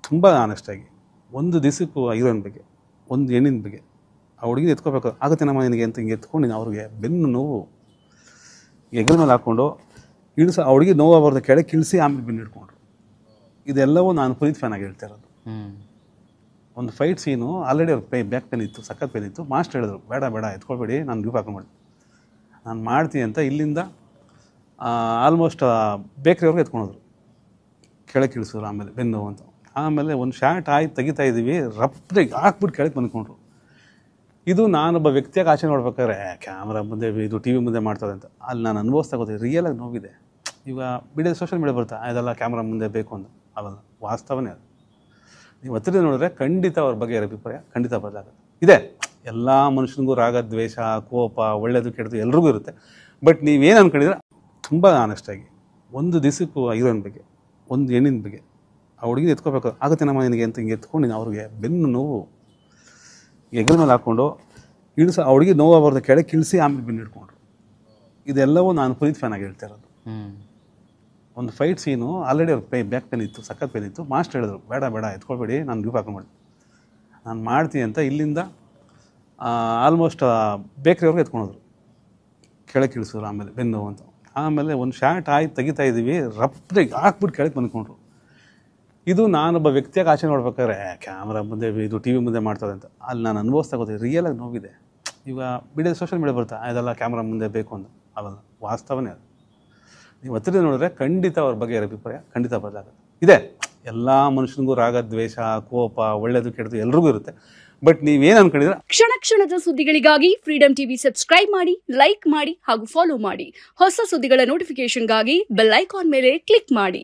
ತುಂಬ ಆನೆಸ್ಟಾಗಿ ಒಂದು ದಿವಸಕ್ಕೂ ಹೀರೋಯಿನ್ ಬಗ್ಗೆ ಒಂದು ಹೆಣ್ಣಿನ ಬಗ್ಗೆ ಆ ಹುಡುಗಿನ ಎತ್ಕೋಬೇಕು ಆಗುತ್ತೆ ನಮ್ಮ ನಿನಗೆ ಅಂತ ಹಿಂಗೆ ಎತ್ಕೊಂಡು ಅವ್ರಿಗೆ ಬೆನ್ನು ನೋವು ಹೆಗಲ ಮೇಲೆ ಹಾಕ್ಕೊಂಡು ಇಳಿಸ ಆ ಹುಡುಗಿ ನೋವು ಅವ್ರದ್ದು ಕೆಳಗೆ ಇಳಿಸಿ ಆಮೇಲೆ ಬೆನ್ನು ಹಿಡ್ಕೊಂಡ್ರು. ಇದೆಲ್ಲವೂ ನಾನು ಪುನೀತ್ ಫ್ಯಾನಾಗಿ ಹೇಳ್ತಾ ಇರೋದು. ಒಂದು ಫೈಟ್ ಸೀನು ಆಲ್ರೆಡಿ ಅವ್ರಿಗೆ ಬ್ಯಾಕ್ ಪೇನ್ ಇತ್ತು, ಸಖತ್ ಪೇನ್ ಇತ್ತು. ಮಾಸ್ಟರ್ ಹೇಳಿದ್ರು ಬೇಡ ಬೇಡ ಎತ್ಕೊಳ್ಬೇಡಿ, ನಾನು ಗ್ರೂಪ್ ಹಾಕೊಂಡ್ಬಿಡಿ, ನಾನು ಮಾಡ್ತೀನಿ ಅಂತ ಇಲ್ಲಿಂದ ಆಲ್ಮೋಸ್ಟ್ ಬೇಕ್ರಿಯವ್ರಿಗೆ ಎತ್ಕೊಂಡೋದ್ರು, ಕೆಳಗೆ ಇಳಿಸಿದ್ರು. ಆಮೇಲೆ ಬೆನ್ನು ಅಂತ ಆಮೇಲೆ ಒಂದು ಶಾರ್ಟ್ ಆಯ್ತು ತೆಗಿತಾ ಇದ್ದೀವಿ, ರಪ್ಪಿಗೆ ಹಾಕ್ಬಿಟ್ಟು ಕೆಳಗೆ ಬಂದ್ಕೊಂಡ್ರು. ಇದು ನಾನೊಬ್ಬ ವ್ಯಕ್ತಿಯಾಗಿ ಆಚೆ ನೋಡ್ಬೇಕಾದ್ರೆ ಕ್ಯಾಮ್ರಾ ಮುಂದೆ ಇದು ಟಿ ವಿ ಮುಂದೆ ಮಾಡ್ತಾರೆ ಅಂತ ಅಲ್ಲಿ ನಾನು ಅನುಭವಿಸ್ತಾ ಗೊತ್ತಿದೆ. ರಿಯಲಾಗಿ ನೋವಿದೆ. ಈಗ ವಿಡಿಯೋ ಸೋಷಿಯಲ್ ಮೀಡಿಯಾ ಬರ್ತಾ ಅದೆಲ್ಲ ಕ್ಯಾಮ್ರಾ ಮುಂದೆ ಬೇಕು ಅಂತ, ಅವಲ್ಲ ವಾಸ್ತವನೇ ಅದು. ನೀವು ಹತ್ತಿರ ನೋಡಿದ್ರೆ ಖಂಡಿತ ಅವ್ರ ಬಗ್ಗೆ ಅಭಿಪ್ರಾಯ ಖಂಡಿತ ಬದಲಾಗುತ್ತೆ. ಇದೆ ಎಲ್ಲ ಮನುಷ್ಯನಿಗೂ ರಾಗ, ದ್ವೇಷ, ಕೋಪ, ಒಳ್ಳೆಯದು ಕೆಟ್ಟದ್ದು ಎಲ್ರಿಗೂ ಇರುತ್ತೆ. ಬಟ್ ನೀವೇನು ಅಂದ್ಕೊಂಡಿದ್ರೆ ತುಂಬ ಆನೆಸ್ಟಾಗಿ ಒಂದು ದಿವಸಕ್ಕೂ ಹೀರೋಯಿನ್ ಬಗ್ಗೆ ಒಂದು ಹೆಣ್ಣಿನ ಬಗ್ಗೆ ಆ ಹುಡುಗಿನ ಎತ್ಕೋಬೇಕು ಆಗುತ್ತೆ ನಮ್ಮ ನಿನಗೆ ಅಂತ ಹಿಂಗೆ ಎತ್ಕೊಂಡು ಅವ್ರಿಗೆ ಬೆನ್ನು ನೋವು ಹೆಗಲ ಮೇಲೆ ಹಾಕ್ಕೊಂಡು ಇಳಿಸ ಆ ಹುಡುಗಿ ನೋವು ಅವ್ರದ್ದು ಕೆಳಗೆ ಇಳಿಸಿ ಆಮೇಲೆ ಬೆನ್ನು ಹಿಡ್ಕೊಂಡ್ರು. ಇದೆಲ್ಲವೂ ನಾನು ಪುನೀತ್ ಫ್ಯಾನಾಗಿ ಹೇಳ್ತಾ ಇರೋದು. ಒಂದು ಫೈಟ್ ಸೀನು ಆಲ್ರೆಡಿ ಅವ್ರಿಗೆ ಬ್ಯಾಕ್ ಪೇನ್ ಇತ್ತು, ಸಖತ್ ಪೇನ್ ಇತ್ತು. ಮಾಸ್ಟರ್ ಹೇಳಿದ್ರು ಬೇಡ ಬೇಡ ಎತ್ಕೊಳ್ಬೇಡಿ, ನಾನು ಗ್ರೂಪ್ ಹಾಕೊಂಡ್ಬಿಡಿ, ನಾನು ಮಾಡ್ತೀನಿ ಅಂತ ಇಲ್ಲಿಂದ ಆಲ್ಮೋಸ್ಟ್ ಬೇಕ್ರಿಯವ್ರಿಗೆ ಎತ್ಕೊಂಡೋದ್ರು, ಕೆಳಗೆ ಇಳಿಸಿದ್ರು. ಆಮೇಲೆ ಬೆನ್ನು ಅಂತ ಆಮೇಲೆ ಒಂದು ಶಾರ್ಟ್ ಆಯ್ತು ತೆಗಿತಾ ಇದ್ದೀವಿ, ರಪ್ಪಿಗೆ ಹಾಕ್ಬಿಟ್ಟು ಕೆಳಗೆ ಬಂದ್ಕೊಂಡ್ರು. ಇದು ನಾನೊಬ್ಬ ವ್ಯಕ್ತಿಯಾಗಿ ಆಚೆ ನೋಡ್ಬೇಕಾದ್ರೆ ಕ್ಯಾಮ್ರಾ ಮುಂದೆ ಇದು ಟಿ ವಿ ಮುಂದೆ ಮಾಡ್ತಾರೆ ಅಂತ ಅಲ್ಲಿ ನಾನು ಅನುಭವಿಸ್ತಾ ಗೊತ್ತಿದೆ. ರಿಯಲಾಗಿ ನೋವಿದೆ. ಈಗ ವಿಡಿಯೋ ಸೋಷಿಯಲ್ ಮೀಡಿಯಾ ಬರ್ತಾ ಅದೆಲ್ಲ ಕ್ಯಾಮ್ರಾ ಮುಂದೆ ಬೇಕು ಅಂತ, ಅವಲ್ಲ ವಾಸ್ತವನೇ ಅದು. ನೀವು ಹತ್ತಿರ ನೋಡಿದ್ರೆ ಖಂಡಿತ ಅವ್ರ ಬಗ್ಗೆ ಅಭಿಪ್ರಾಯ ಖಂಡಿತ ಬದಲಾಗುತ್ತೆ. ಇದೆ ಎಲ್ಲ ಮನುಷ್ಯನಿಗೂ ರಾಗ, ದ್ವೇಷ, ಕೋಪ, ಒಳ್ಳೆಯದು ಕೆಟ್ಟದ್ದು ಎಲ್ರಿಗೂ ಇರುತ್ತೆ. ಬಟ್ ನೀವೇನು ಅಂದ್ಕೊಂಡಿದ್ರೆ ಕ್ಷಣ ಕ್ಷಣದ ಸುದ್ದಿಗಳಿಗಾಗಿ ಫ್ರೀಡಂ ಟಿವಿ ಸಬ್ಸ್ಕ್ರೈಬ್ ಮಾಡಿ, ಲೈಕ್ ಮಾಡಿ ಹಾಗೂ ಫಾಲೋ ಮಾಡಿ. ಹೊಸ ಸುದ್ದಿಗಳ ನೋಟಿಫಿಕೇಶನ್ಗಾಗಿ ಬೆಲ್ ಐಕಾನ್ ಮೇಲೆ ಕ್ಲಿಕ್ ಮಾಡಿ.